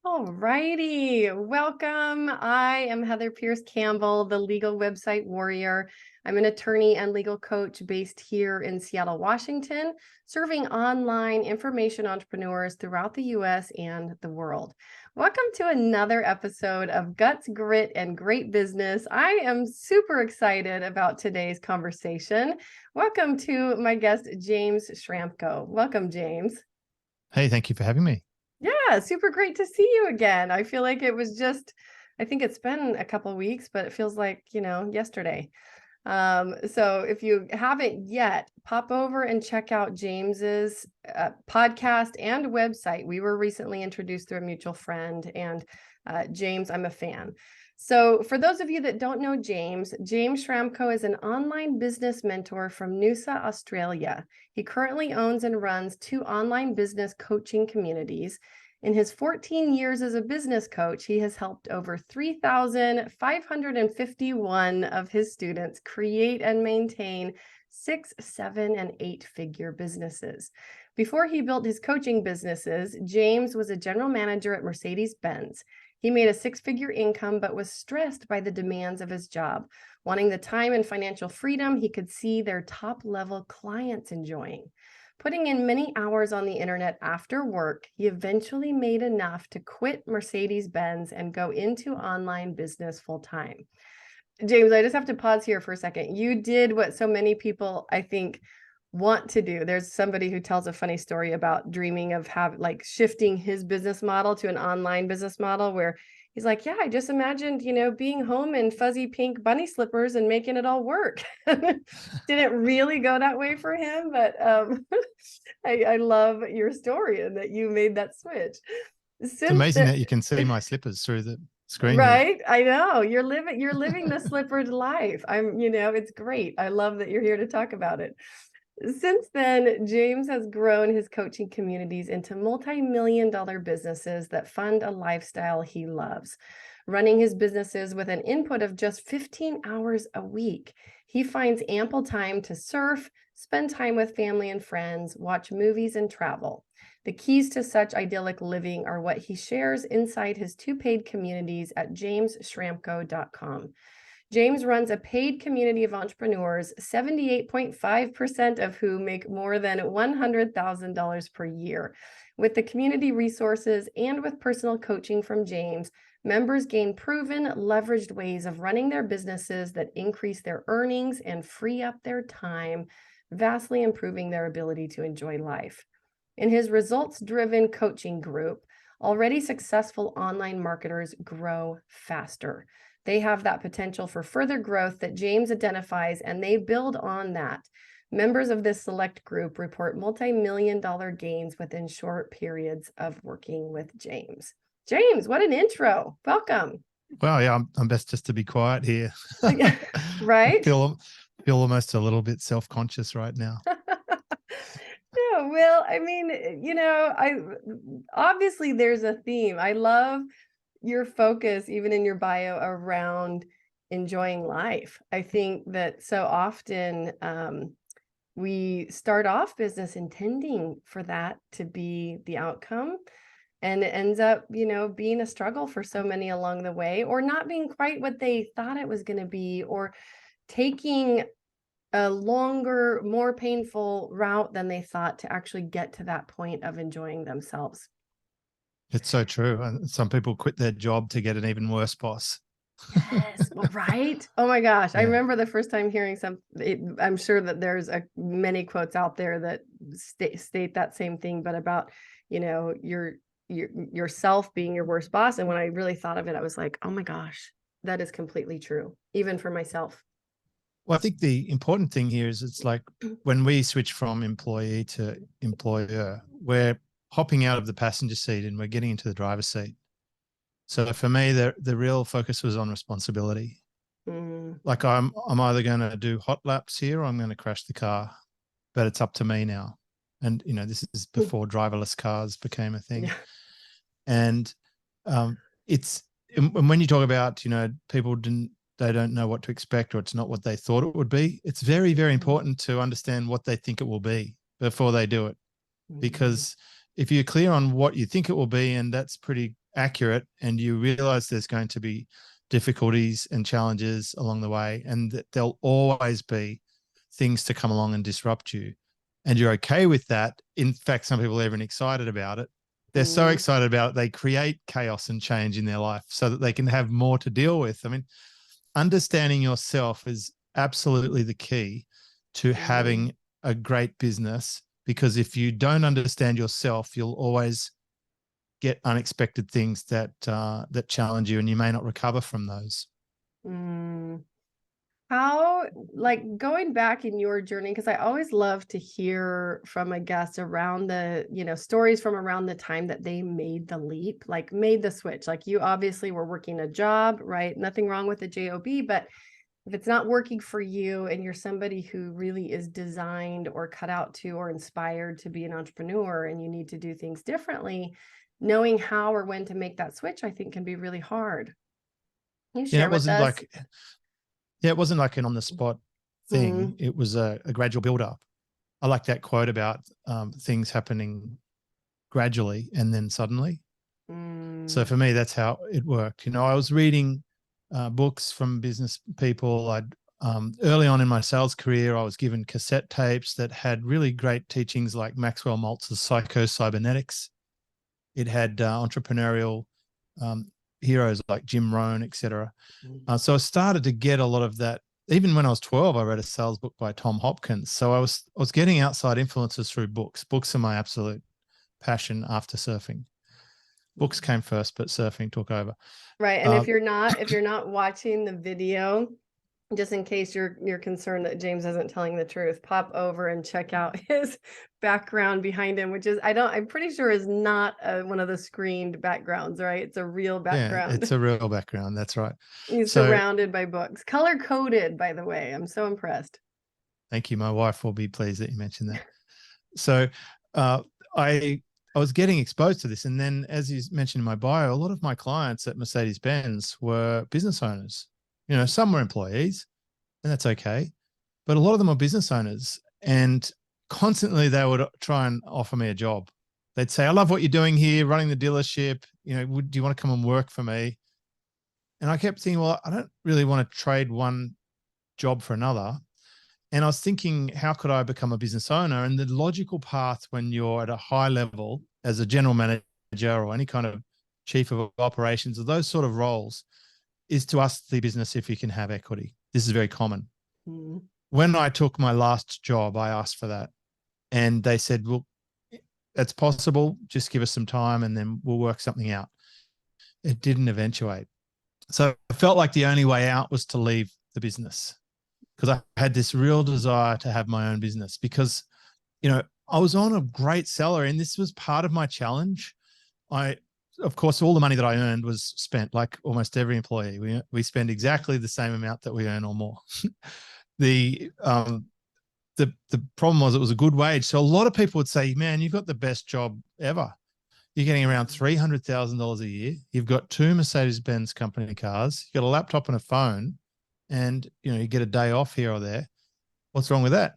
All righty. Welcome. I am Heather Pierce Campbell, the legal website warrior. I'm an attorney and legal coach based here in Seattle, Washington, serving online information entrepreneurs throughout the US and the world. Welcome to another episode of Guts, Grit, and Great Business. I am super excited about today's conversation. Welcome to my guest, James Schramko. Welcome, James. Hey, thank you for having me. Yeah, super great to see you again. I feel like it was I think it's been a couple of weeks, but it feels like, yesterday. So if you haven't yet, pop over and check out James's podcast and website. We were recently introduced through a mutual friend, and James, I'm a fan. So for those of you that don't know James Schramko is an online business mentor from Noosa, Australia. He currently owns and runs 2 online business coaching communities. In his 14 years as a business coach, he has helped over 3,551 of his students create and maintain 6, 7, and 8-figure businesses. Before he built his coaching businesses, James was a general manager at Mercedes-Benz. He made a 6-figure income, but was stressed by the demands of his job, wanting the time and financial freedom he could see their top-level clients enjoying. Putting in many hours on the internet after work, he eventually made enough to quit Mercedes-Benz and go into online business full-time. James, I just have to pause here for a second. You did what so many people, I think, want to do. There's somebody who tells a funny story about dreaming of shifting his business model to an online business model where he's like, yeah, I just imagined, being home in fuzzy pink bunny slippers and making it all work. Didn't really go that way for him, but I love your story and that you made that switch. It's amazing that you can see my slippers through the screen here. Right. I know you're living the slippered life. It's great. I love that you're here to talk about it. Since then, James has grown his coaching communities into multi-million-dollar businesses that fund a lifestyle he loves. Running his businesses with an input of just 15 hours a week, he finds ample time to surf, spend time with family and friends, watch movies, and travel. The keys to such idyllic living are what he shares inside his 2 paid communities at jamesschramko.com. James runs a paid community of entrepreneurs, 78.5% of whom make more than $100,000 per year. With the community resources and with personal coaching from James, members gain proven, leveraged ways of running their businesses that increase their earnings and free up their time, vastly improving their ability to enjoy life. In his results-driven coaching group, already successful online marketers grow faster. They have that potential for further growth that James identifies, and they build on that. Members of this select group report multi-million-dollar gains within short periods of working with James. James, what an intro. Welcome. Well, yeah, I'm best just to be quiet here. Right? I feel almost a little bit self-conscious right now. Yeah, well, obviously there's a theme. I love your focus, even in your bio, around enjoying life. I think that so often we start off business intending for that to be the outcome, and it ends up, being a struggle for so many along the way, or not being quite what they thought it was going to be, or taking a longer, more painful route than they thought to actually get to that point of enjoying themselves. It's so true. And some people quit their job to get an even worse boss. Yes, right. Oh my gosh. I Yeah. remember the first time hearing I'm sure that there's many quotes out there that state that same thing, but about, yourself being your worst boss. And when I really thought of it, I was like, oh my gosh, that is completely true, even for myself. Well, I think the important thing here is it's like when we switch from employee to employer, we're hopping out of the passenger seat and we're getting into the driver's seat. So for me, the real focus was on responsibility. Like I'm either going to do hot laps here or I'm going to crash the car, but it's up to me now. And, this is before driverless cars became a thing. Yeah. And it's, and when you talk about, people they don't know what to expect or it's not what they thought it would be, it's very, very important to understand what they think it will be before they do it. Because if you're clear on what you think it will be, and that's pretty accurate, and you realize there's going to be difficulties and challenges along the way, and that there'll always be things to come along and disrupt you, and you're okay with that. In fact, some people are even excited about it. They're so excited about it, they create chaos and change in their life so that they can have more to deal with. I mean, understanding yourself is absolutely the key to having a great business, because if you don't understand yourself, you'll always get unexpected things that that challenge you, and you may not recover from those. How, like, going back in your journey, because I always love to hear from a guest around the, stories from around the time that they made the leap, like made the switch. Like, you obviously were working a job, right? Nothing wrong with the job, but if it's not working for you and you're somebody who really is designed or cut out to or inspired to be an entrepreneur, and you need to do things differently, knowing how or when to make that switch, I think, can be really hard. Can you share with us? It wasn't like an on the spot thing. It was a gradual build up. I like that quote about things happening gradually and then suddenly. So for me, that's how it worked. I was reading books from business people. I'd early on in my sales career, I was given cassette tapes that had really great teachings like Maxwell Maltz's Psycho-Cybernetics. It had entrepreneurial heroes like Jim Rohn, etc. So I started to get a lot of that. Even when I was 12, I read a sales book by Tom Hopkins. So I was getting outside influences through books. Books are my absolute passion after surfing. Books came first, but surfing took over. Right. And if you're not watching the video, just in case you're concerned that James isn't telling the truth, pop over and check out his background behind him, which is, I'm pretty sure is not one of the screened backgrounds, right? It's a real background. Yeah, it's a real background. That's right. He's surrounded by books, color coded, by the way. I'm so impressed. Thank you. My wife will be pleased that you mentioned that. So I was getting exposed to this. And then, as you mentioned in my bio, a lot of my clients at Mercedes-Benz were business owners. Some were employees, and that's okay. But a lot of them are business owners, and constantly they would try and offer me a job. They'd say, I love what you're doing here, running the dealership. Do you want to come and work for me? And I kept thinking, well, I don't really want to trade one job for another. And I was thinking, how could I become a business owner? And the logical path when you're at a high level as a general manager or any kind of chief of operations or those sort of roles is to ask the business if you can have equity. This is very common. When I took my last job, I asked for that. And they said, well, that's possible. Just give us some time and then we'll work something out. It didn't eventuate. So I felt like the only way out was to leave the business, because I had this real desire to have my own business, because, I was on a great salary and this was part of my challenge. Of course, all the money that I earned was spent, like almost every employee. We spend exactly the same amount that we earn or more. The problem was it was a good wage. So a lot of people would say, man, you've got the best job ever. You're getting around $300,000 a year. You've got 2 Mercedes-Benz company cars. You've got a laptop and a phone, and you get a day off here or there. What's wrong with that?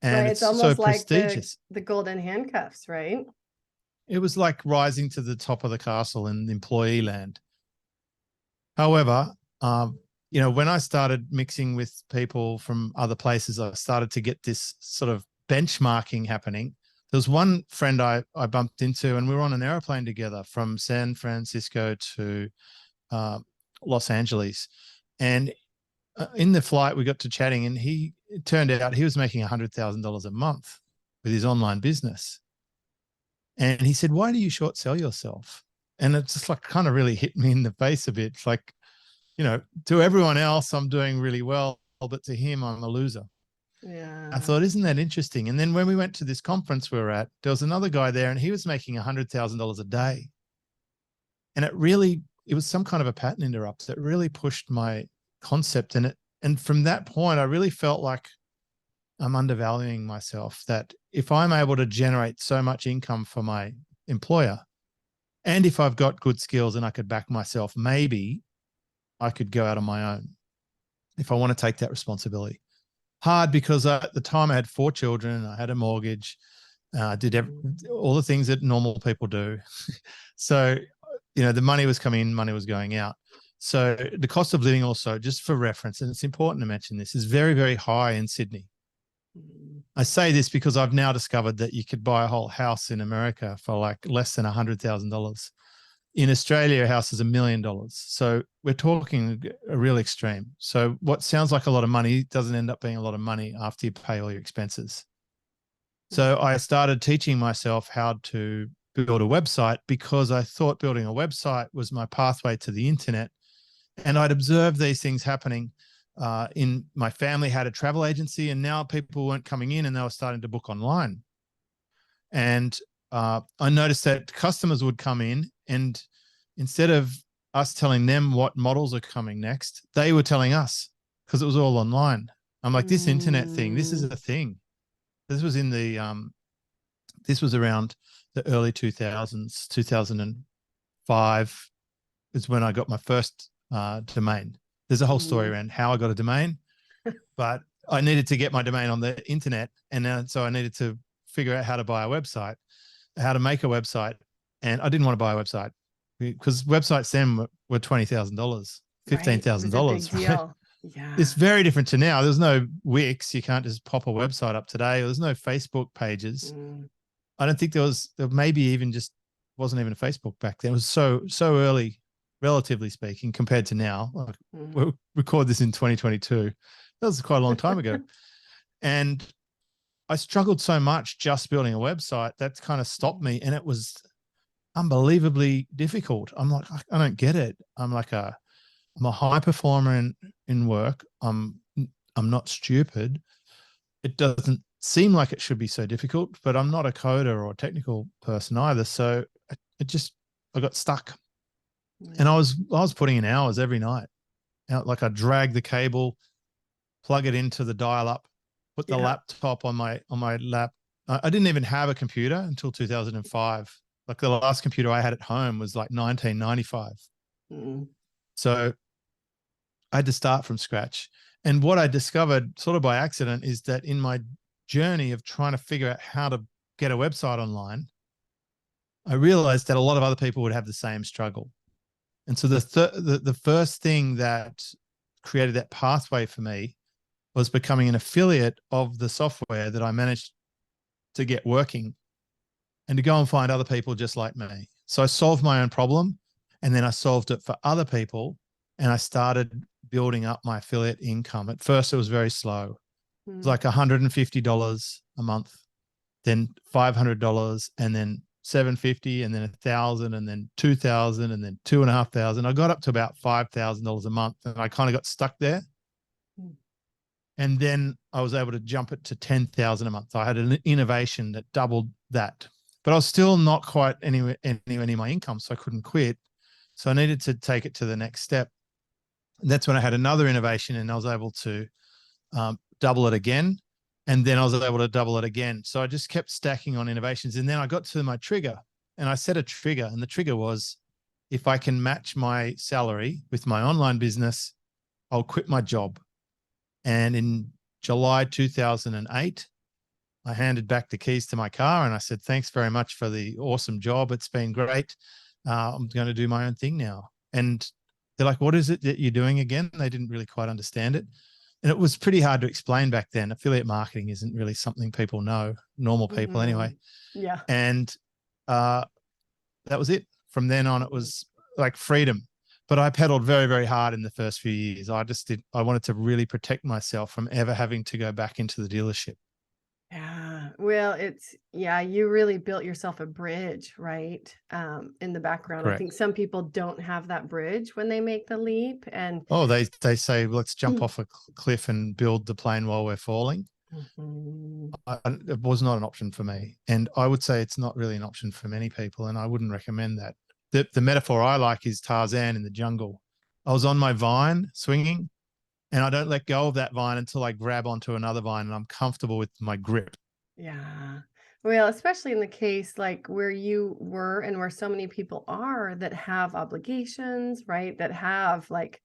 And right, it's almost so like prestigious. The golden handcuffs, right? It was like rising to the top of the castle in employee land. However, when I started mixing with people from other places, I started to get this sort of benchmarking happening. There was one friend I bumped into, and we were on an airplane together from San Francisco to Los Angeles. And in the flight, we got to chatting, and it turned out he was making $100,000 a month with his online business. And he said, why do you short sell yourself? And it's just like kind of really hit me in the face a bit. It's like, to everyone else, I'm doing really well, but to him, I'm a loser. Yeah. I thought, isn't that interesting? And then when we went to this conference we were at, there was another guy there, and he was making $100,000 a day. And it was some kind of a pattern interrupt that really pushed my concept in it. And from that point, I really felt like I'm undervaluing myself, that if I'm able to generate so much income for my employer, and if I've got good skills and I could back myself, maybe I could go out on my own if I want to take that responsibility. Hard, because at the time I had 4 children, I had a mortgage, did all the things that normal people do. So, the money was coming in, money was going out. So the cost of living also, just for reference, and it's important to mention this, is very, very high in Sydney. I say this because I've now discovered that you could buy a whole house in America for like less than $100,000. In Australia, a house is $1 million. So we're talking a real extreme. So what sounds like a lot of money doesn't end up being a lot of money after you pay all your expenses. So I started teaching myself how to build a website because I thought building a website was my pathway to the internet. And I'd observed these things happening. In my family had a travel agency, and now people weren't coming in and they were starting to book online. And I noticed that customers would come in, and instead of us telling them what models are coming next, they were telling us because it was all online. I'm like, this internet thing, this is a thing. This was in the this was around the early 2000s, 2005 is when I got my first domain. There's a whole story around how I got a domain, but I needed to get my domain on the internet. And so I needed to figure out how to buy a website, how to make a website. And I didn't want to buy a website because websites then were $20,000, $15,000. Right? Yeah. It's very different to now. There's no Wix. You can't just pop a website up today. There's no Facebook pages. I don't think there maybe even just wasn't even a Facebook back then. It was so early, relatively speaking, compared to now. Like, we'll record this in 2022. That was quite a long time ago. And I struggled so much just building a website that kind of stopped me. And it was unbelievably difficult. I'm like, I don't get it. I'm a high performer in work. I'm not stupid. It doesn't seem like it should be so difficult, but I'm not a coder or a technical person either. So I got stuck. And I was putting in hours every night. Like I drag the cable, plug it into the dial-up, put the laptop on my lap. I didn't even have a computer until 2005. Like the last computer I had at home was like 1995. So I had to start from scratch. And what I discovered sort of by accident is that in my journey of trying to figure out how to get a website online, I realized that a lot of other people would have the same struggle. And so the first thing that created that pathway for me was becoming an affiliate of the software that I managed to get working and to go and find other people just like me. So I solved my own problem, and then I solved it for other people, and I started building up my affiliate income. At first, it was very slow. It was like $150 a month, then $500, and then $750, and then $1,000, and then $2,000, and then $2,500. I got up to about $5,000 a month, and I kind of got stuck there. And then I was able to jump it to $10,000 a month. I had an innovation that doubled that, but I was still not quite anywhere my income, so I couldn't quit. So I needed to take it to the next step. And that's when I had another innovation, and I was able to double it again. And then I was able to double it again. So I just kept stacking on innovations. And then I got to my trigger, and I set a trigger. And the trigger was, if I can match my salary with my online business, I'll quit my job. And in July 2008, I handed back the keys to my car and I said, thanks very much for the awesome job. It's been great. I'm going to do my own thing now. And they're like, what is it that you're doing again? They didn't really quite understand it. And it was pretty hard to explain back then. Affiliate marketing isn't really something people know, normal people anyway. Yeah. And that was it. From then on, it was like freedom. But I pedaled very, very hard in the first few years. I wanted to really protect myself from ever having to go back into the dealership. Yeah. Well, you really built yourself a bridge, right? In the background. Correct. I think some people don't have that bridge when they make the leap. And they say, let's jump off a cliff and build the plane while we're falling. It was not an option for me. And I would say it's not really an option for many people. And I wouldn't recommend that. The metaphor I like is Tarzan in the jungle. I was on my vine swinging, and I don't let go of that vine until I grab onto another vine and I'm comfortable with my grip. yeah. Well, especially in the case like where you were and where so many people are that have obligations, right? That have like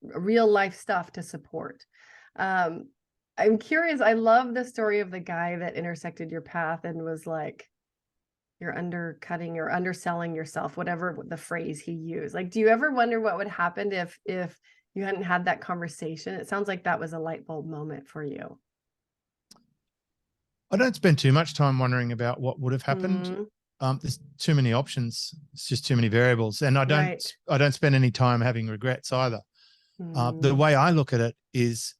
real life stuff to support. I'm curious. I love the story of the guy that intersected your path and was like, you're undercutting or underselling yourself, whatever the phrase he used. Like, do you ever wonder what would happen if you hadn't had that conversation? It sounds like that was a light bulb moment for you. I don't spend too much time wondering about what would have happened. Mm, There's too many options. It's just too many variables, and I right. don't spend any time having regrets either. The Mm, way I look at it is,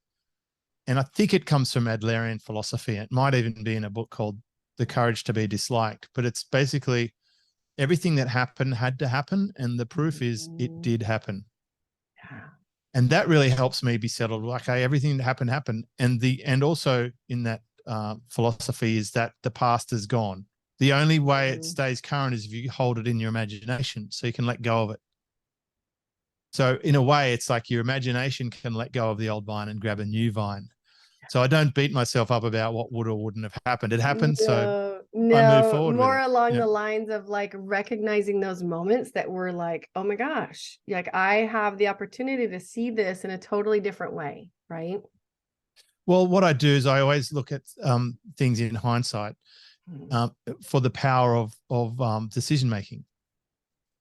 and I think it comes from Adlerian philosophy. It might even be in a book called The Courage to be Disliked, but it's basically everything that happened had to happen, and the proof is it did happen. yeah. And that really helps me be settled. Like, okay, everything that happened, and also in that philosophy is that the past is gone. The only way it stays current is if you hold it in your imagination, so you can let go of it. So in a way, it's like your imagination can let go of the old vine and grab a new vine. So I don't beat myself up about what would or wouldn't have happened. It happened, so No, I move no, forward with more it. along Yeah. the lines of like recognizing those moments that were like, oh my gosh, like I have the opportunity to see this in a totally different way, right? Well, what I do is I always look at things in hindsight for the power of decision making.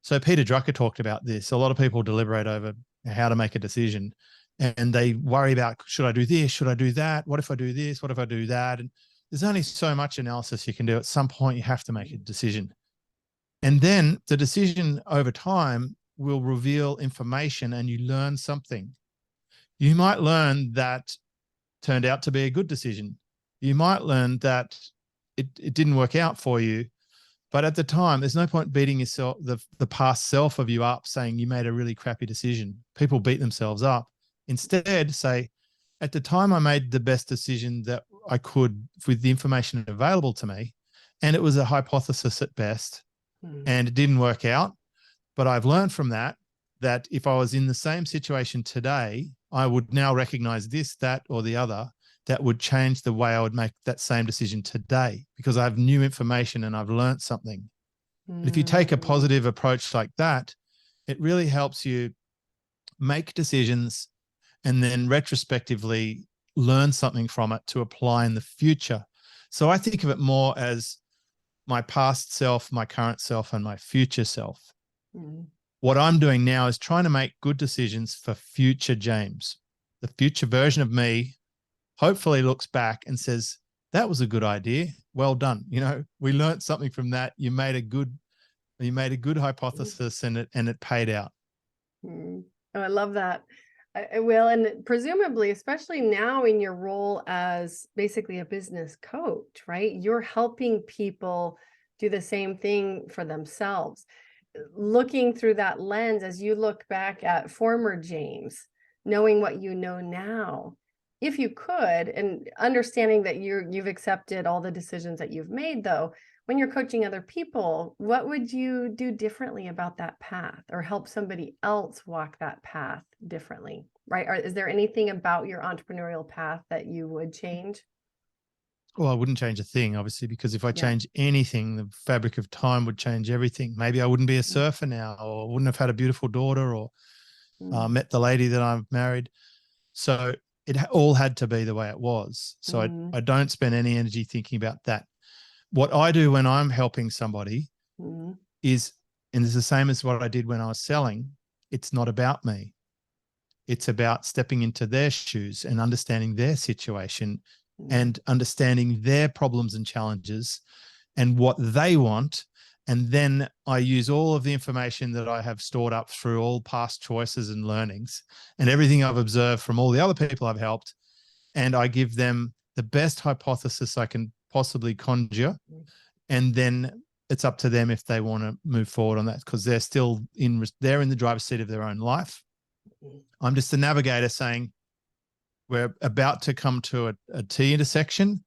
So Peter Drucker talked about this. A lot of people deliberate over how to make a decision, and they worry about, should I do this? Should I do that? What if I do this? What if I do that? And there's only so much analysis you can do. At some point, you have to make a decision. And then the decision over time will reveal information and you learn something. You might learn that turned out to be a good decision. You might learn that it didn't work out for you. But at the time, there's no point beating yourself, the past self of you up, saying you made a really crappy decision. People beat themselves up. Instead, say, at the time, I made the best decision that I could with the information available to me. And it was a hypothesis at best, and it didn't work out. But I've learned from that, that if I was in the same situation today, I would now recognize this, that, or the other that would change the way I would make that same decision today, because I have new information and I've learned something. And if you take a positive approach like that, it really helps you make decisions and then retrospectively learn something from it to apply in the future. So I think of it more as my past self, my current self, and my future self. What I'm doing now is trying to make good decisions for future James. The future version of me hopefully looks back and says, that was a good idea. Well done. You know, we learned something from that. You made a good hypothesis, and it paid out. Oh, I love that. I will. And presumably, especially now in your role as basically a business coach, right? You're helping people do the same thing for themselves. Looking through that lens, as you look back at former James, knowing what you know now, if you could, and understanding that you've accepted all the decisions that you've made, though, when you're coaching other people, what would you do differently about that path, or help somebody else walk that path differently, right? Or is there anything about your entrepreneurial path that you would change? Well, I wouldn't change a thing, obviously, because if I Yeah. change anything, the fabric of time would change everything. Maybe I wouldn't be a surfer now, or wouldn't have had a beautiful daughter, or met the lady that I've married. So it all had to be the way it was. So I don't spend any energy thinking about that. What I do when I'm helping somebody is, and it's the same as what I did when I was selling, it's not about me. It's about stepping into their shoes and understanding their situation and understanding their problems and challenges and what they want. And then I use all of the information that I have stored up through all past choices and learnings and everything I've observed from all the other people I've helped. And I give them the best hypothesis I can possibly conjure. And then it's up to them if they want to move forward on that, because they're in the driver's seat of their own life. I'm just a navigator saying, we're about to come to a T intersection,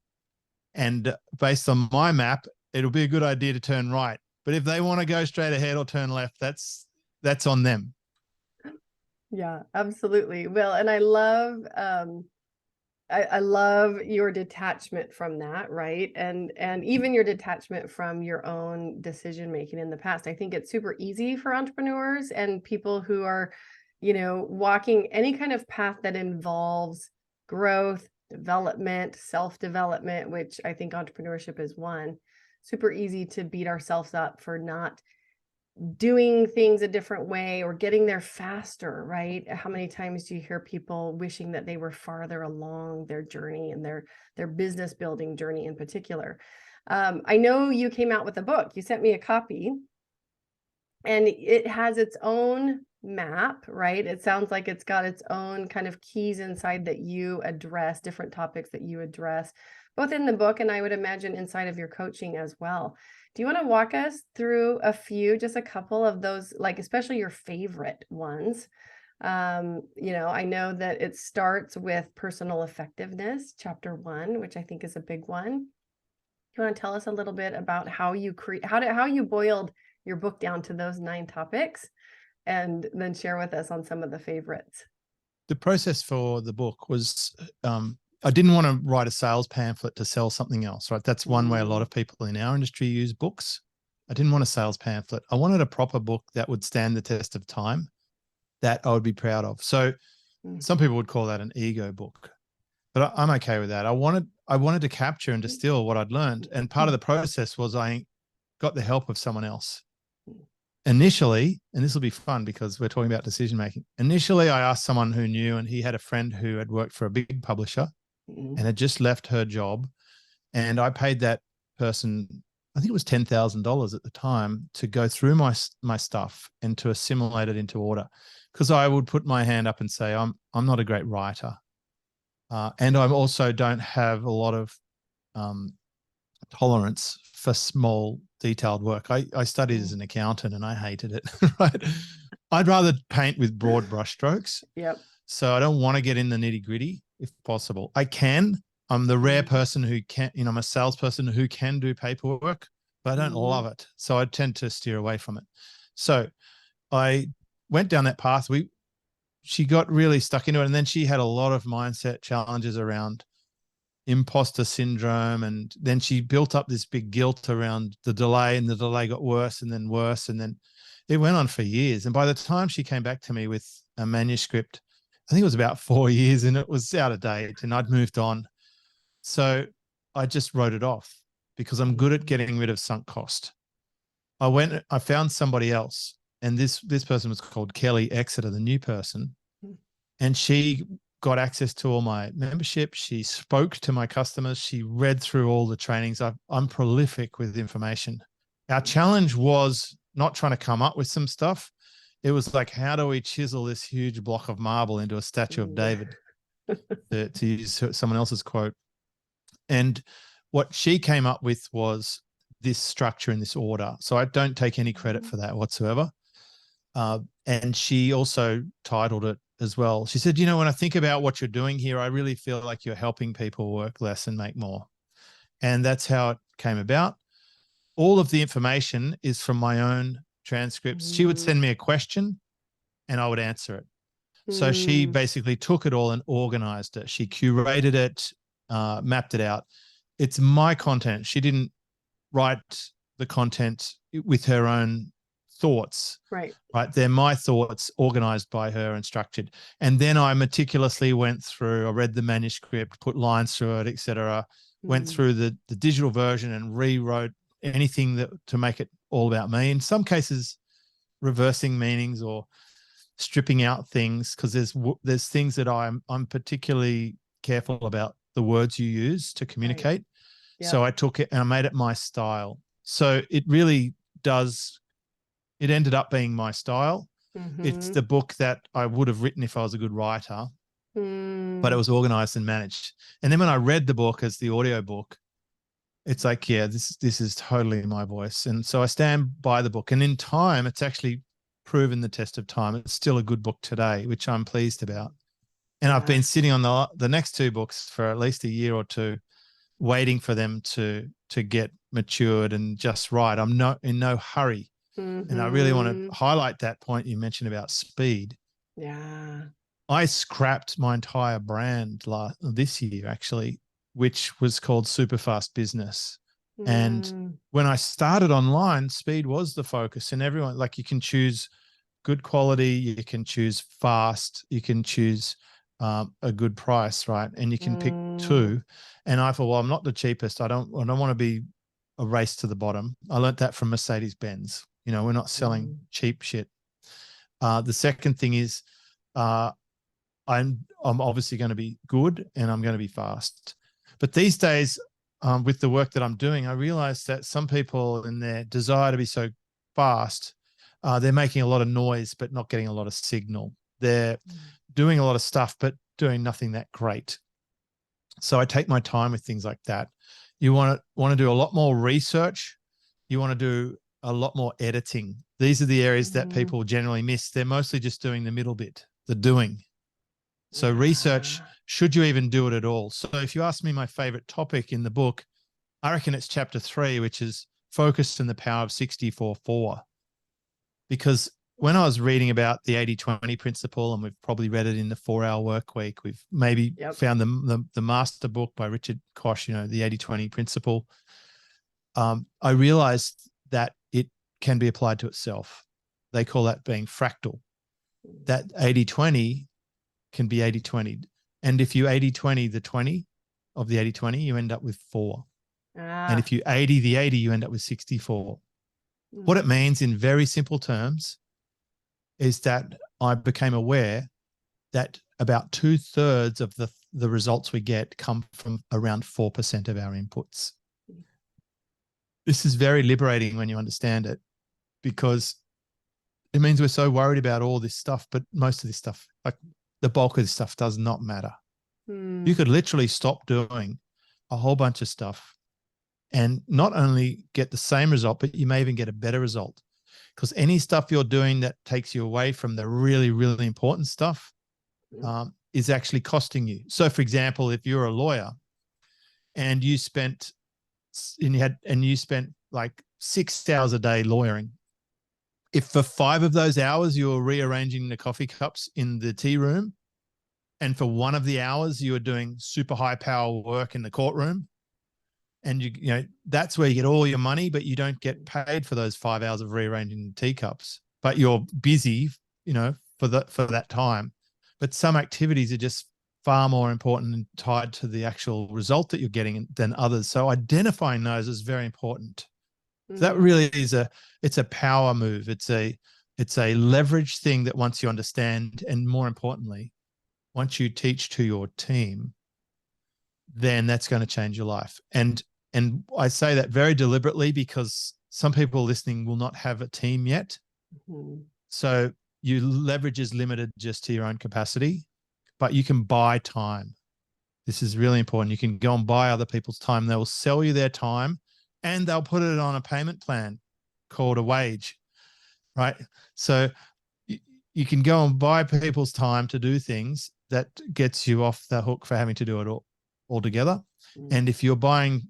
and based on my map, it'll be a good idea to turn right. But if they want to go straight ahead or turn left, that's on them. Yeah, absolutely. Well, and I love your detachment from that, right? And even your detachment from your own decision making in the past. I think it's super easy for entrepreneurs and people who are, walking any kind of path that involves growth, development, self-development, which I think entrepreneurship is one. super easy to beat ourselves up for not doing things a different way or getting there faster, right? How many times do you hear people wishing that they were farther along their journey and their business building journey in particular? I know you came out with a book. You sent me a copy, and it has its own map, right? It sounds like it's got its own kind of keys inside that you address, different topics that you address, both in the book and I would imagine inside of your coaching as well. Do you want to walk us through a few, just a couple of those, like especially your favorite ones? I know that it starts with personal effectiveness, chapter 1, which I think is a big one. Do you want to tell us a little bit about how you how you boiled your book down to those 9 topics, and then share with us on some of the favorites? The process for the book was, I didn't want to write a sales pamphlet to sell something else, right? That's one way a lot of people in our industry use books. I didn't want a sales pamphlet. I wanted a proper book that would stand the test of time, that I would be proud of. So some people would call that an ego book, but I'm okay with that. I wanted to capture and distill what I'd learned. And part of the process was I got the help of someone else. Initially, and this will be fun because we're talking about decision making. Initially, I asked someone who knew, and he had a friend who had worked for a big publisher and had just left her job. And I paid that person, I think it was $10,000 at the time, to go through my stuff and to assimilate it into order. Because I would put my hand up and say, I'm not a great writer. And I also don't have a lot of tolerance for small, detailed work. I studied as an accountant and I hated it, right? I'd rather paint with broad brushstrokes. Yep. So I don't want to get in the nitty gritty if possible. I can. I'm the rare person who can, I'm a salesperson who can do paperwork, but I don't love it. So I tend to steer away from it. So I went down that path. She got really stuck into it. And then she had a lot of mindset challenges around imposter syndrome. And then she built up this big guilt around the delay, and the delay got worse and then worse. And then it went on for years. And by the time she came back to me with a manuscript, I think it was about 4 years, and it was out of date and I'd moved on. So I just wrote it off because I'm good at getting rid of sunk cost. I found somebody else, and this person was called Kelly Exeter, the new person. And she got access to all my membership. She spoke to my customers. She read through all the trainings. I'm prolific with information. Our challenge was not trying to come up with some stuff. It was like, how do we chisel this huge block of marble into a statue of David, to use someone else's quote. And what she came up with was this structure in this order. So I don't take any credit for that whatsoever. And she also titled it as well. She said, when I think about what you're doing here, I really feel like you're helping people work less and make more. And that's how it came about. All of the information is from my own transcripts. She would send me a question and I would answer it. So she basically took it all and organized it. She curated it, mapped it out. It's my content. She didn't write the content with her own thoughts. Right. They're my thoughts organized by her and structured. And then I meticulously went through, I read the manuscript, put lines through it, etc. Went through the digital version and rewrote anything to make it all about me. In some cases, reversing meanings or stripping out things, because there's things that I'm particularly careful about the words you use to communicate. Right. Yep. So I took it and I made it my style. So it really does. It ended up being my style. It's the book that I would have written if I was a good writer, but it was organized and managed. And then when I read the book as the audio book, it's like, yeah, this is totally my voice. And so I stand by the book. And in time, it's actually proven the test of time. It's still a good book today, which I'm pleased about. And I've been sitting on the next 2 books for at least a year or 2, waiting for them to get matured and just right. I'm in no hurry. And I really want to highlight that point you mentioned about speed. Yeah. I scrapped my entire brand this year, actually, which was called Superfast Business. And when I started online, speed was the focus. And everyone, like, you can choose good quality, you can choose fast, you can choose a good price, right? And you can pick 2. And I thought, well, I'm not the cheapest. I don't want to be a race to the bottom. I learned that from Mercedes-Benz. We're not selling cheap shit. The second thing is I'm obviously going to be good and I'm going to be fast. But these days, with the work that I'm doing, I realize that some people in their desire to be so fast, they're making a lot of noise, but not getting a lot of signal. They're doing a lot of stuff, but doing nothing that great. So I take my time with things like that. You want to do a lot more research. You want to do a lot more editing. These are the areas that people generally miss. They're mostly just doing the middle bit, the doing. So research, should you even do it at all? So if you ask me my favorite topic in the book, I reckon it's chapter 3, which is focused on the power of 60-4-4. Because when I was reading about the 80-20 principle, and we've probably read it in the 4-Hour Work Week, we've maybe found the master book by Richard Koch, the 80-20 principle. I realized that it can be applied to itself. They call that being fractal. That 80-20 can be 80-20. And if you 80-20 the 20 of the 80-20, you end up with 4. And if you 80 the 80, you end up with 64. What it means in very simple terms is that I became aware that about 2/3 of the results we get come from around 4% of our inputs. This is very liberating when you understand it, because it means we're so worried about all this stuff, but most of this stuff, like the bulk of this stuff, does not matter. You could literally stop doing a whole bunch of stuff and not only get the same result, but you may even get a better result, because any stuff you're doing that takes you away from the really, really important stuff is actually costing you. So for example, if you're a lawyer and you spent like 6 hours a day lawyering, if for 5 of those hours you were rearranging the coffee cups in the tea room, and for 1 of the hours you were doing super high power work in the courtroom, and that's where you get all your money, but you don't get paid for those 5 hours of rearranging the teacups. But you're busy, for that time. But some activities are just far more important and tied to the actual result that you're getting than others. So identifying those is very important. So that really is it's a power move. It's a leverage thing that once you understand, and more importantly, once you teach to your team, then that's going to change your life. And I say that very deliberately because some people listening will not have a team yet. So your leverage is limited just to your own capacity, but you can buy time. This is really important. You can go and buy other people's time. They will sell you their time and they'll put it on a payment plan called a wage, right? So you can go and buy people's time to do things that gets you off the hook for having to do it all together. And if you're buying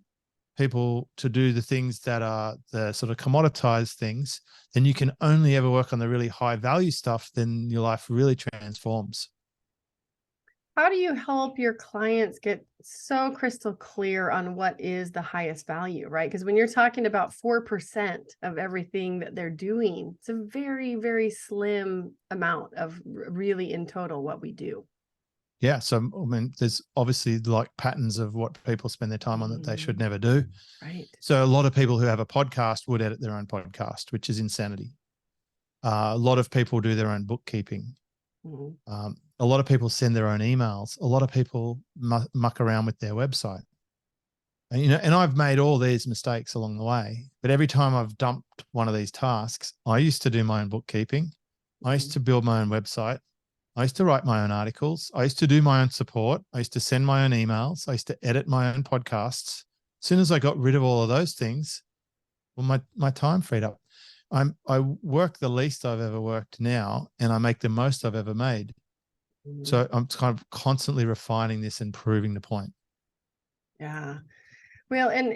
people to do the things that are the sort of commoditized things, then you can only ever work on the really high value stuff. Then your life really transforms. How do you help your clients get so crystal clear on what is the highest value, right? Because when you're talking about 4% of everything that they're doing, it's a very, very slim amount of really in total what we do. Yeah. So, I mean, there's obviously like patterns of what people spend their time on that they should never do. Right. So a lot of people who have a podcast would edit their own podcast, which is insanity. A lot of people do their own bookkeeping. A lot of people send their own emails. A lot of people muck around with their website. And I've made all these mistakes along the way, but every time I've dumped one of these tasks, I used to do my own bookkeeping. I used to build my own website. I used to write my own articles. I used to do my own support. I used to send my own emails. I used to edit my own podcasts. As soon as I got rid of all of those things, well, my time freed up. I work the least I've ever worked now, and I make the most I've ever made. So I'm kind of constantly refining this and proving the point. Yeah. Well, and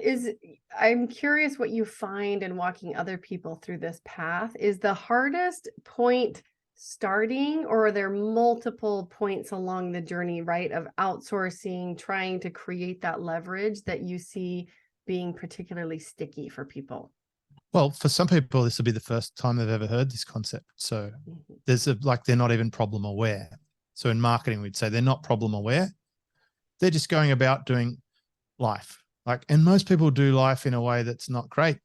I'm curious what you find in walking other people through this path. Is the hardest point starting, or are there multiple points along the journey, right, of outsourcing, trying to create that leverage that you see being particularly sticky for people? Well, for some people, this will be the first time they've ever heard this concept. So they're not even problem aware. So in marketing, we'd say they're not problem aware. They're just going about doing life, Like, and most people do life in a way that's not great.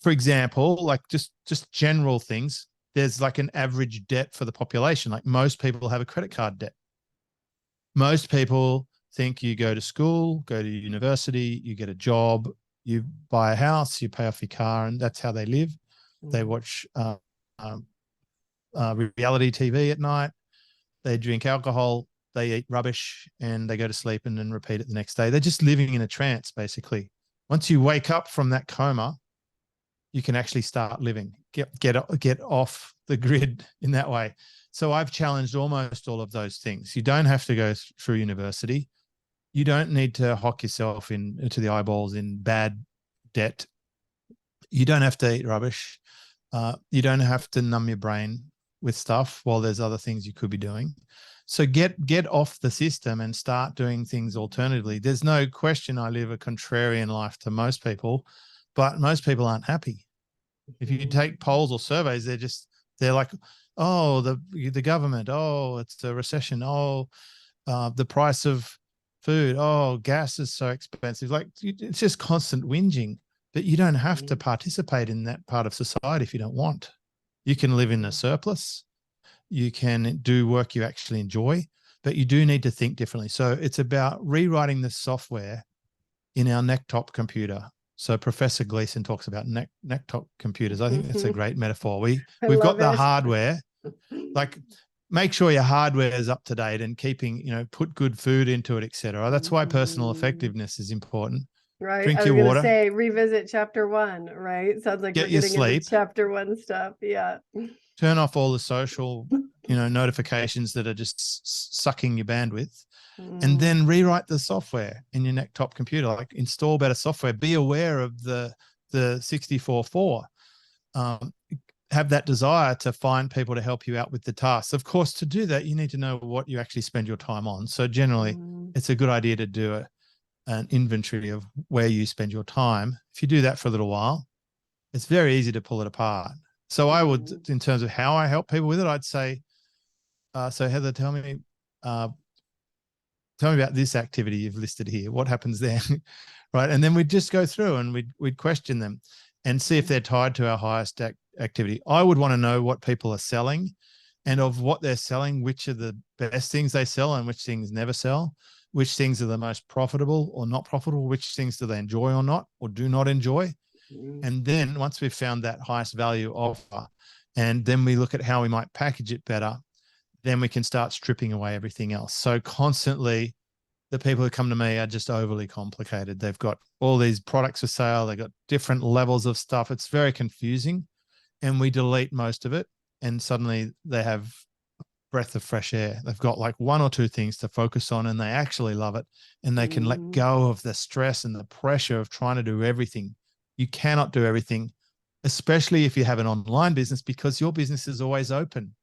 For example, like just general things, there's like an average debt for the population. Like most people have a credit card debt. Most people think you go to school, go to university, you get a job, you buy a house, you pay off your car, and that's how they live. They watch um, reality TV at night, they drink alcohol, they eat rubbish, and they go to sleep and then repeat it the next day. They're just living in a trance, basically. Once you wake up from that coma, you can actually start living, get off the grid in that way. So I've challenged almost all of those things. You don't have to go through university. You don't need to hock yourself into the eyeballs in bad debt. You don't have to eat rubbish. You don't have to numb your brain with stuff while there's other things you could be doing. So get off the system and start doing things alternatively. There's no question I live a contrarian life to most people, but most people aren't happy. If you take polls or surveys, they're like, oh, the government, oh, it's a recession, oh, the price of food, oh, gas is so expensive. Like, it's just constant whinging. But you don't have to participate in that part of society if you don't want. You can live in a surplus. You can do work you actually enjoy, but you do need to think differently. So it's about rewriting the software in our neck-top computer. So Professor Gleason talks about neck-top computers. I think that's a great metaphor. We've got the hardware, like make sure your hardware is up to date and keeping, put good food into it, etc. That's why personal effectiveness is important. Right. Drink I was your going to water. say, revisit chapter 1, right? Sounds like Get we're your getting sleep. into chapter 1 stuff. Yeah. Turn off all the social, notifications that are just sucking your bandwidth. And then rewrite the software in your neck-top computer, like install better software. Be aware of the 64.4. Have that desire to find people to help you out with the tasks. Of course, to do that, you need to know what you actually spend your time on. So generally, it's a good idea to do an inventory of where you spend your time. If you do that for a little while, it's very easy to pull it apart. So I would, in terms of how I help people with it, I'd say, so Heather, tell me about this activity you've listed here. What happens there? Right. And then we'd just go through and we'd question them and see if they're tied to our highest activity. I would want to know what people are selling, and of what they're selling, which are the best things they sell and which things never sell, which things are the most profitable or not profitable, which things do they enjoy or not, or do not enjoy. And then once we've found that highest value offer, and then we look at how we might package it better, then we can start stripping away everything else. So constantly, the people who come to me are just overly complicated. They've got all these products for sale. They've got different levels of stuff. It's very confusing. And we delete most of it. And suddenly they have breath of fresh air. They've got like one or two things to focus on, and they actually love it. And they can let go of the stress and the pressure of trying to do everything. You cannot do everything, especially if you have an online business, because your business is always open.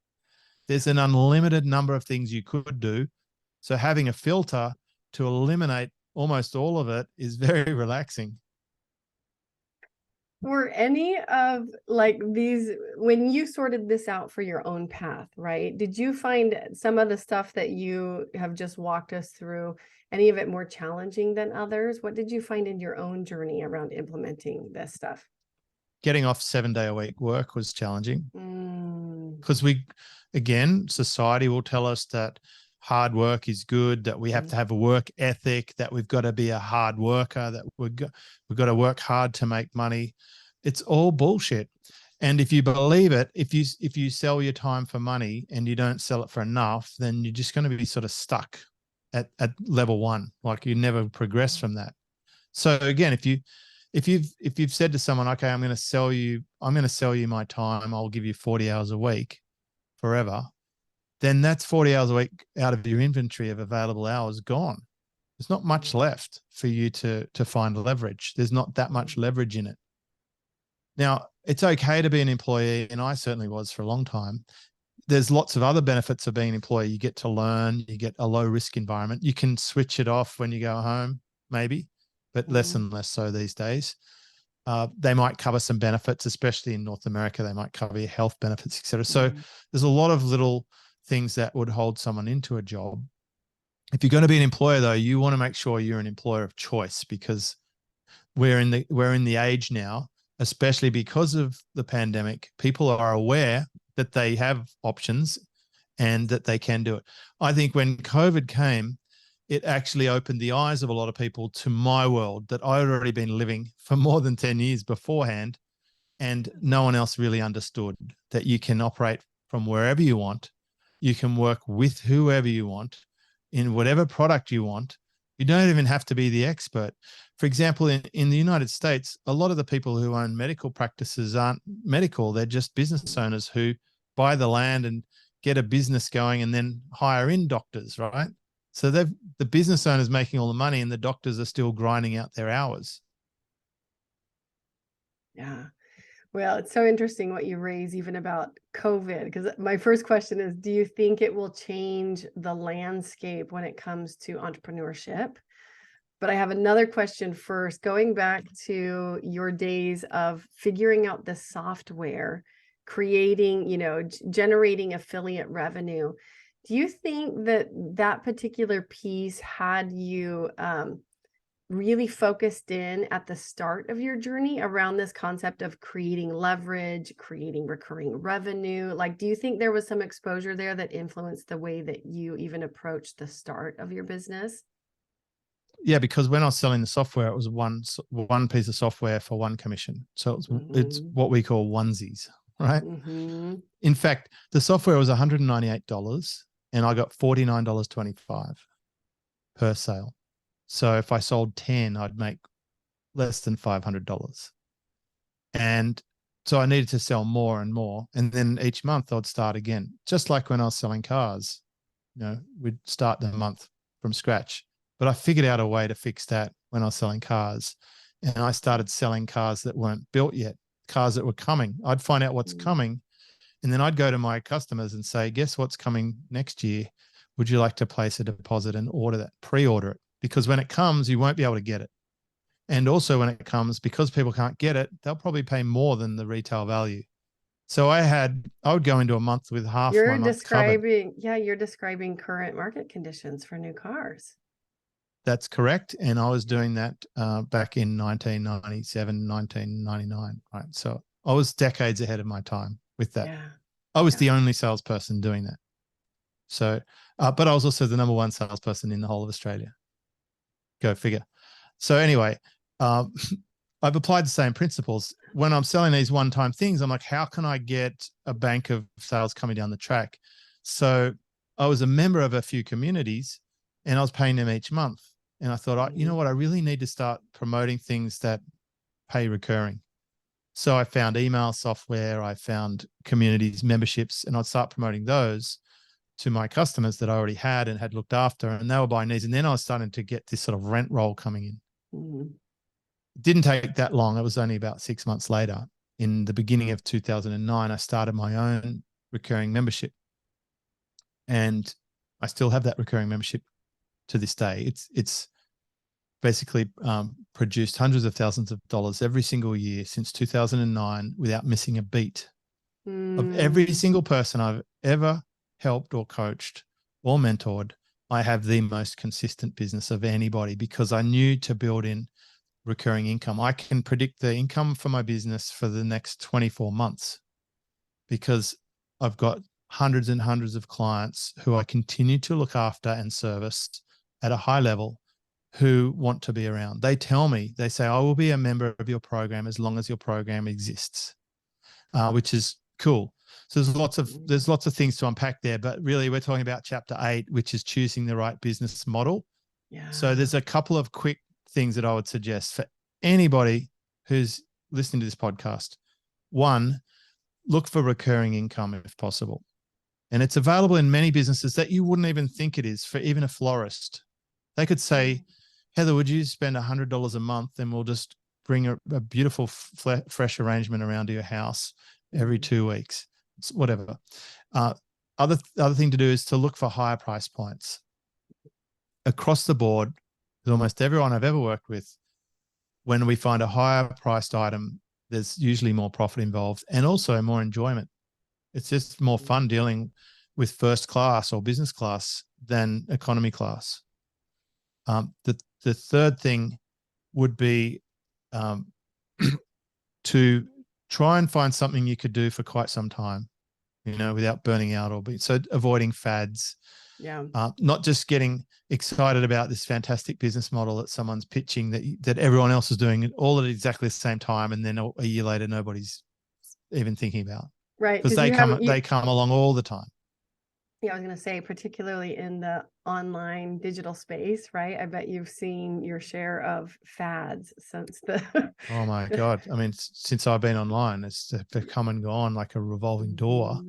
There's an unlimited number of things you could do. So having a filter to eliminate almost all of it is very relaxing. Were any of like these, when you sorted this out for your own path, right? Did you find some of the stuff that you have just walked us through, any of it more challenging than others? What did you find in your own journey around implementing this stuff? Getting off 7-day-a-week work was challenging because society will tell us that hard work is good, that we have to have a work ethic, that we've got to be a hard worker, that we've got to work hard to make money. It's all bullshit. And if you believe it, if you sell your time for money and you don't sell it for enough, then you're just going to be sort of stuck at level 1. Like you never progress from that. So again, if you've said to someone, okay, I'm going to sell you my time, I'll give you 40 hours a week forever, then that's 40 hours a week out of your inventory of available hours gone. There's not much left for you to find leverage. There's not that much leverage in it. Now, it's okay to be an employee, and I certainly was for a long time. There's lots of other benefits of being an employee. You get to learn, you get a low risk environment. You can switch it off when you go home, maybe, but less and less so these days. They might cover some benefits, especially in North America. They might cover your health benefits, et cetera. So there's a lot of little things that would hold someone into a job. If you're going to be an employer, though, you want to make sure you're an employer of choice, because we're in the age now, especially because of the pandemic, people are aware that they have options and that they can do it. I think when COVID came, it actually opened the eyes of a lot of people to my world that I'd already been living for more than 10 years beforehand. And no one else really understood that you can operate from wherever you want. You can work with whoever you want in whatever product you want. You don't even have to be the expert. For example, in the United States, a lot of the people who own medical practices aren't medical. They're just business owners who buy the land and get a business going and then hire in doctors, right? So the business owner's making all the money and the doctors are still grinding out their hours. Yeah. Well, it's so interesting what you raise even about COVID, because my first question is, do you think it will change the landscape when it comes to entrepreneurship? But I have another question first, going back to your days of figuring out the software, creating, generating affiliate revenue. Do you think that that particular piece had you really focused in at the start of your journey around this concept of creating leverage, creating recurring revenue? Like, do you think there was some exposure there that influenced the way that you even approached the start of your business? Yeah, because when I was selling the software, it was one piece of software for one commission. So it's what we call onesies, right? In fact, the software was $198 and I got $49.25 per sale. So if I sold 10, I'd make less than $500. And so I needed to sell more and more. And then each month I'd start again, just like when I was selling cars. We'd start the month from scratch. But I figured out a way to fix that when I was selling cars. And I started selling cars that weren't built yet, cars that were coming. I'd find out what's coming. And then I'd go to my customers and say, guess what's coming next year? Would you like to place a deposit and pre-order it? Because when it comes, you won't be able to get it. And also when it comes, because people can't get it, they'll probably pay more than the retail value. So I would go into a month with half my month covered. You're describing current market conditions for new cars. That's correct. And I was doing that back in 1997, 1999. Right. So I was decades ahead of my time with that. Yeah. I was the only salesperson doing that. So, but I was also the number one salesperson in the whole of Australia. Go figure. So anyway, I've applied the same principles. When I'm selling these one-time things, I'm like, how can I get a bank of sales coming down the track? So I was a member of a few communities and I was paying them each month. And I thought, you know what, I really need to start promoting things that pay recurring. So I found email software, I found communities, memberships, and I'd start promoting those to my customers that I already had and had looked after, and they were buying these. And then I was starting to get this sort of rent roll coming in. It didn't take that long. It was only about 6 months later. In the beginning of 2009, I started my own recurring membership. And I still have that recurring membership to this day. It's basically produced hundreds of thousands of dollars every single year since 2009 without missing a beat. Of every single person I've ever helped or coached or mentored, I have the most consistent business of anybody because I knew to build in recurring income. I can predict the income for my business for the next 24 months because I've got hundreds and hundreds of clients who I continue to look after and service at a high level who want to be around. They tell me, they say, I will be a member of your program as long as your program exists, which is cool. So there's lots of things to unpack there, but really we're talking about chapter 8, which is choosing the right business model. Yeah. So there's a couple of quick things that I would suggest for anybody who's listening to this podcast. One, look for recurring income if possible. And it's available in many businesses that you wouldn't even think it is. For even a florist, they could say, Heather, would you spend $100 a month and we'll just bring a beautiful fresh arrangement around to your house every 2 weeks, whatever. Other thing to do is to look for higher price points. Across the board, with almost everyone I've ever worked with, when we find a higher priced item, there's usually more profit involved and also more enjoyment. It's just more fun dealing with first class or business class than economy class. The third thing would be to try and find something you could do for quite some time, without burning out so avoiding fads. Yeah. Not just getting excited about this fantastic business model that someone's pitching that everyone else is doing it all at exactly the same time, and then a year later nobody's even thinking about. Right. Because they come along all the time. Yeah, I was going to say, particularly in the online digital space, right? I bet you've seen your share of fads since the. Oh my God. I mean, since I've been online, they've come and gone like a revolving door.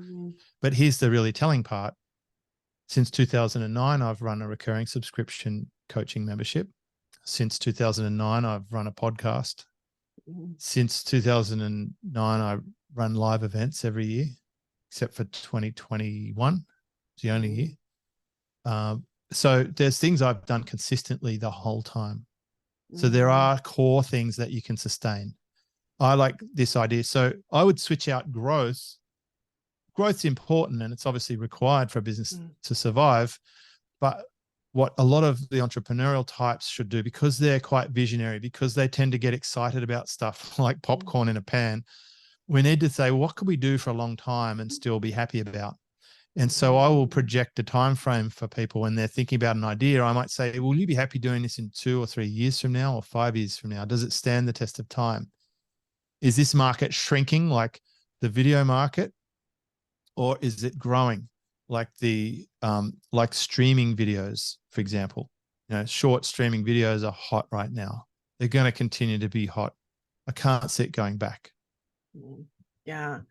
But here's the really telling part. Since 2009, I've run a recurring subscription coaching membership. Since 2009, I've run a podcast. Since 2009, I run live events every year, except for 2021. It's the only year. So there's things I've done consistently the whole time. So there are core things that you can sustain. I like this idea. So I would switch out growth. Growth's important and it's obviously required for a business to survive. But what a lot of the entrepreneurial types should do, because they're quite visionary, because they tend to get excited about stuff like popcorn in a pan, we need to say, what could we do for a long time and still be happy about? And so I will project a time frame for people when they're thinking about an idea. I might say, will you be happy doing this in 2 or 3 years from now or 5 years from now? Does it stand the test of time? Is this market shrinking like the video market, or is it growing like like streaming videos, for example? Short streaming videos are hot right now. They're going to continue to be hot. I can't see it going back. Yeah.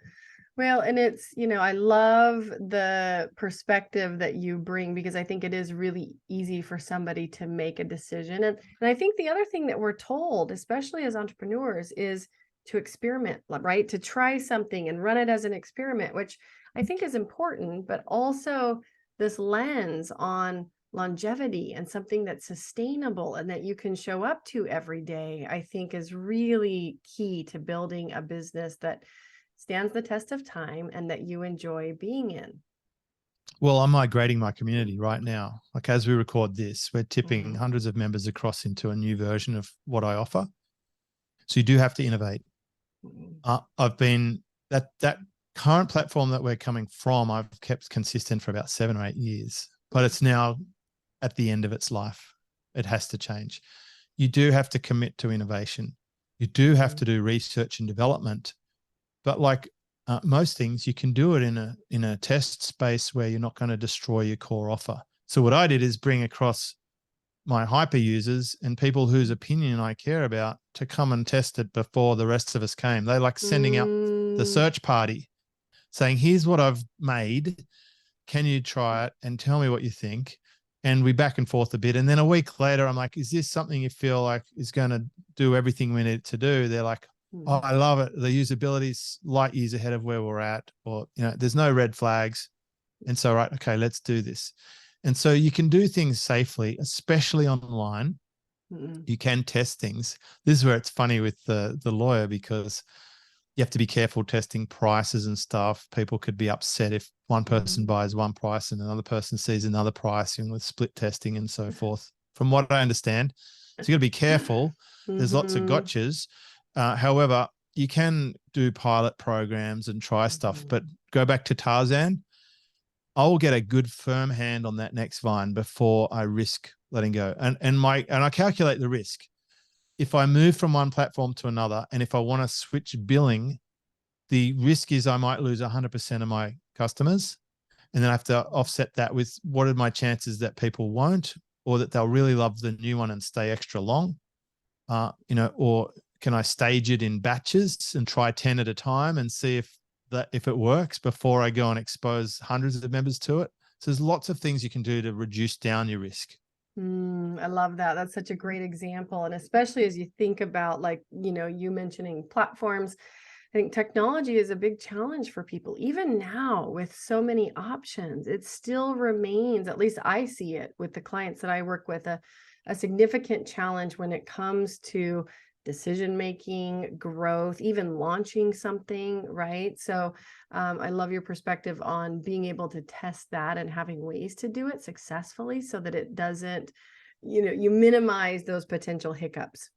Well, and it's, I love the perspective that you bring, because I think it is really easy for somebody to make a decision. And I think the other thing that we're told, especially as entrepreneurs, is to experiment, right? To try something and run it as an experiment, which I think is important, but also this lens on longevity and something that's sustainable and that you can show up to every day, I think is really key to building a business that stands the test of time and that you enjoy being in. Well, I'm migrating my community right now. Like as we record this, we're tipping hundreds of members across into a new version of what I offer. So you do have to innovate. I've been that current platform that we're coming from, I've kept consistent for about 7 or 8 years, but it's now at the end of its life. It has to change. You do have to commit to innovation. You do have to do research and development. But like most things, you can do it in a test space where you're not going to destroy your core offer. So what I did is bring across my hyper users and people whose opinion I care about to come and test it before the rest of us came. They like sending out the search party saying, here's what I've made. Can you try it and tell me what you think? And we back and forth a bit. And then a week later, I'm like, is this something you feel like is going to do everything we need it to do? They're like, oh, I love it. The usability is light years ahead of where we're at, or, there's no red flags. And so, right, okay, let's do this. And so you can do things safely, especially online. You can test things. This is where it's funny with the lawyer, because you have to be careful testing prices and stuff. People could be upset if one person buys one price and another person sees another price, with split testing and so forth, from what I understand. So you got to be careful. There's lots of gotchas. However, you can do pilot programs and try stuff, but go back to Tarzan. I will get a good firm hand on that next vine before I risk letting go. And I calculate the risk. If I move from one platform to another, and if I want to switch billing, the risk is I might lose 100% of my customers. And then I have to offset that with what are my chances that people won't, or that they'll really love the new one and stay extra long, or can I stage it in batches and try 10 at a time and see if it works before I go and expose hundreds of members to it. So there's lots of things you can do to reduce down your risk. I love that. That's such a great example. And especially as you think about, like, you mentioning platforms, I think technology is a big challenge for people. Even now, with so many options, it still remains, at least I see it with the clients that I work with, a significant challenge when it comes to decision making, growth, even launching something, right? So I love your perspective on being able to test that and having ways to do it successfully so that it doesn't, you minimize those potential hiccups.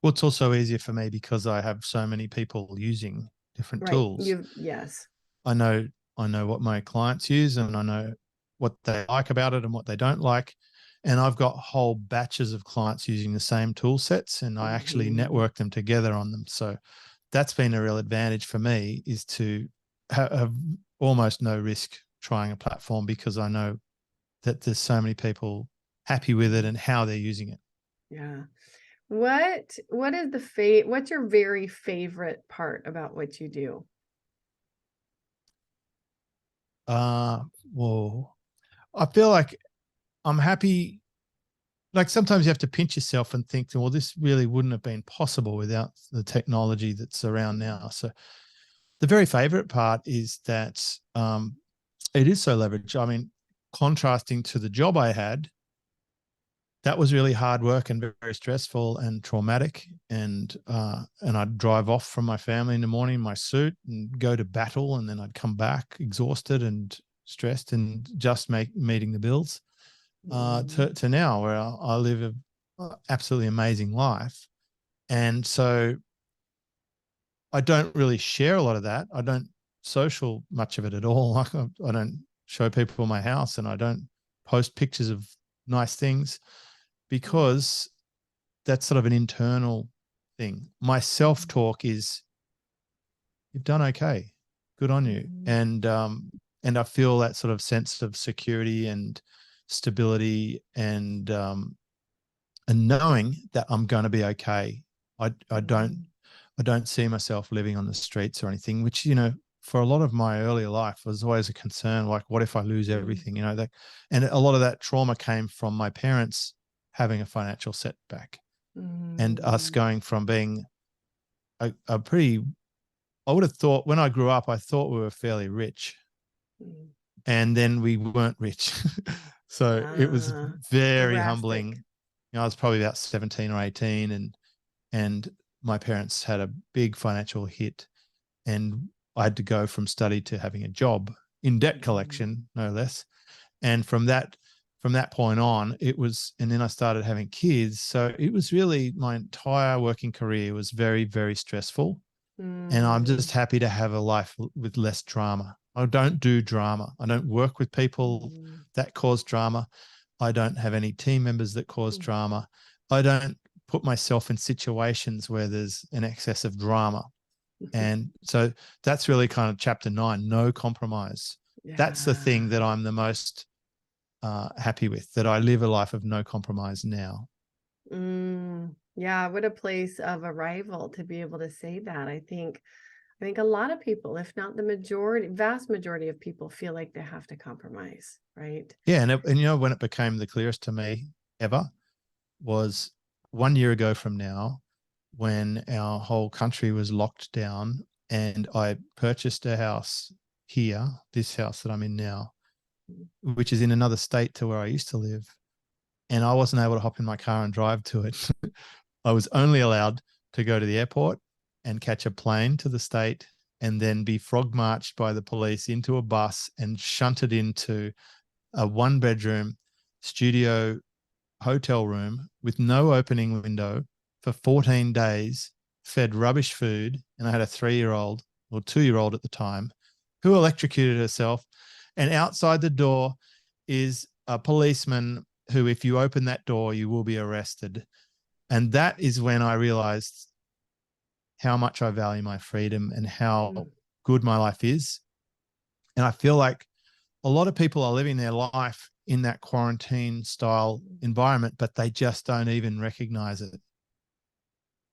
Well, it's also easier for me because I have so many people using different Right. tools. Yes. I know I know what my clients use, and I know what they like about it and what they don't like. And I've got whole batches of clients using the same tool sets, and I actually Mhm. network them together on them. So that's been a real advantage for me, is to have almost no risk trying a platform, because I know that there's so many people happy with it Mhm. and how they're using it. Yeah. What is what's your very favorite part about what you do? Uh, well, I feel like I'm happy. Like sometimes you have to pinch yourself and think, well, this really wouldn't have been possible without the technology that's around now. So the very favorite part is that it is so leveraged. I mean, contrasting to the job I had, that was really hard work and very stressful and traumatic. And I'd drive off from my family in the morning in my suit and go to battle, and then I'd come back exhausted and stressed and just meeting the bills. Mm, To now, where I live a absolutely amazing life. And so I don't really share a lot of that. I don't social much of it at all. I don't show people my house, and I don't post pictures of nice things, mm, because that's sort of an internal thing. My mhm, self-talk is, you've done okay, good on you. mhm, And I feel that sort of sense of security and stability, and knowing that I'm going to be okay. I I don't mhm, I don't see myself living on the streets or anything, which, for a lot of my earlier life was always a concern. Like, what if I lose mm, everything? And a lot of that trauma came from my parents having a financial setback, and us mm, going from being a pretty, I would have thought when I grew up, I thought we were fairly rich, mm. and then we weren't rich. So it was Ah, very humbling. drastic. I was probably about 17 or 18, and my parents had a big financial hit, and I had to go from study to having a job in debt Mhm, collection, no less. And from that point on, it was, and then I started having kids. So it was really, my entire working career was very, very stressful. And I'm mm, just happy to have a life with less drama. I don't do drama. I don't work with people mhm, that cause drama. I don't have any team members that cause mm. drama. I don't put myself in situations where there's an excess of drama. And so that's really kind of chapter 9, no compromise. That's the thing Yeah. that I'm the most happy with, that I live a life of no compromise now. Yeah, what a place of arrival to be able to say that. I think a lot of people, if not the majority, vast majority of people feel like they have to compromise, right? Yeah. And when it became the clearest to me ever was 1 year ago from now, when our whole country was locked down, and I purchased a house here, this house that I'm in now, which is in another state to where I used to live. And I wasn't able to hop in my car and drive to it. I was only allowed to go to the airport and catch a plane to the state, and then be frog marched by the police into a bus and shunted into a 1 bedroom studio hotel room with no opening window for 14 days, fed rubbish food. And I had a 3 year old or 2 year old at the time who electrocuted herself. And outside the door is a policeman who, if you open that door, you will be arrested. And that is when I realized how much I value my freedom and how Mm, good my life is. And I feel like a lot of people are living their life in that quarantine style mm. environment, but they just don't even recognize it.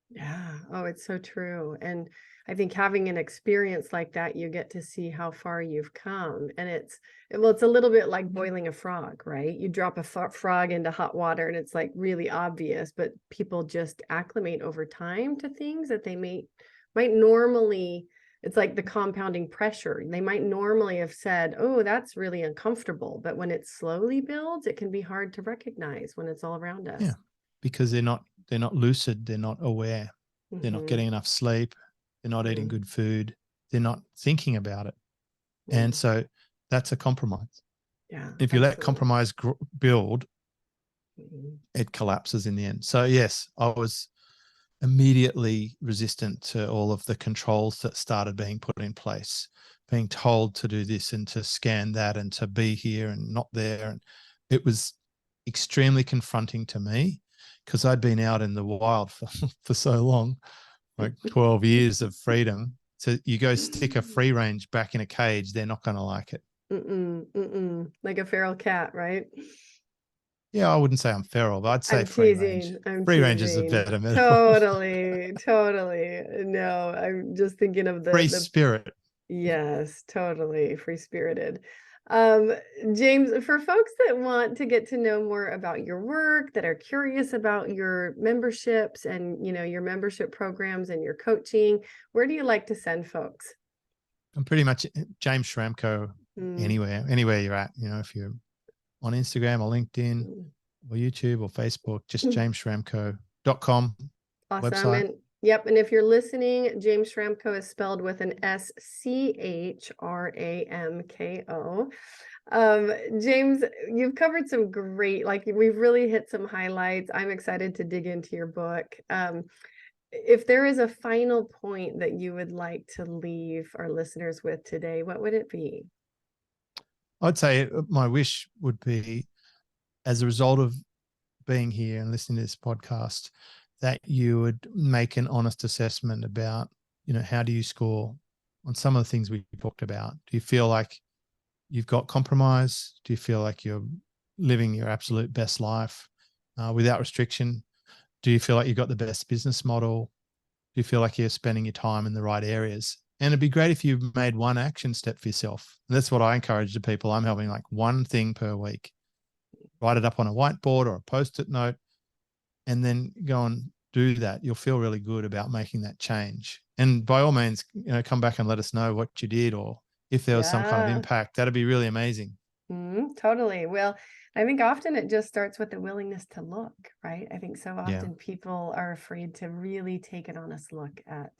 Yeah. Oh, it's so true. And I think having an experience like that, you get to see how far you've come. And well, it's a little bit like boiling a frog, right? You drop a frog into hot water and it's like really obvious, but people just acclimate over time to things that they might normally, it's like the compounding pressure. They might normally have said, "Oh, that's really uncomfortable." But when it slowly builds, it can be hard to recognize when it's all around Yeah. us. Because they're not lucid, they're not aware. They're not getting enough sleep. They're not eating good food. They're not thinking about it. And so that's a compromise. Yeah. If you let compromise build, it collapses in the end. So yes, I was immediately resistant to all of the controls that started being put in place, being told to do this and to scan that and to be here and not there. And it was extremely confronting to me because I'd been out in the wild for so long, like 12 years of freedom. So you go stick a free range back in a cage, they're not going to like it. Like a feral cat, right? Yeah, I wouldn't say I'm feral, but I'd say I'm free teasing. range. I'm Free range is a teasing. better metaphor. Totally. No, I'm just thinking of Free the spirit. yes, totally free spirited. Um, James, for folks that want to get to know more about your work, that are curious about your memberships and your membership programs and your coaching, where do you like to send folks? I'm pretty much James Schramko Mm. anywhere you're at. If you're on Instagram or LinkedIn or YouTube or Facebook, just jamesschramko.com Awesome. website. And yep. And if you're listening, James Schramko is spelled with an SCHRAMKO. James, you've covered some great, like we've really hit some highlights. I'm excited to dig into your book. If there is a final point that you would like to leave our listeners with today, what would it be? I'd say my wish would be, as a result of being here and listening to this podcast, that you would make an honest assessment about, how do you score on some of the things we talked about? Do you feel like you've got compromise? Do you feel like you're living your absolute best life without restriction? Do you feel like you've got the best business model? Do you feel like you're spending your time in the right areas? And it'd be great if you made one action step for yourself. And that's what I encourage the people I'm helping, like one thing per week. Write it up on a whiteboard or a post-it note, and then go and do that. You'll feel really good about making that change. And by all means, come back and let us know what you did, or if there was some kind of Yeah. impact. That'd be really amazing. Totally. Well, I think often it just starts with the willingness to look, right? I think so Yeah. often people are afraid to really take an honest look at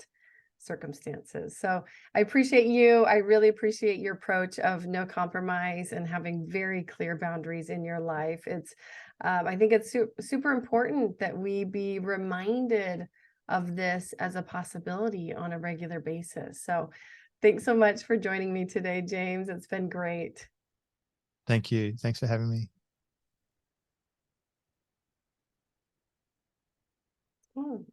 circumstances. So I appreciate you. I really appreciate your approach of no compromise and having very clear boundaries in your life. I think it's super important that we be reminded of this as a possibility on a regular basis. So thanks so much for joining me today, James. It's been great. Thank you. Thanks for having me. Oh.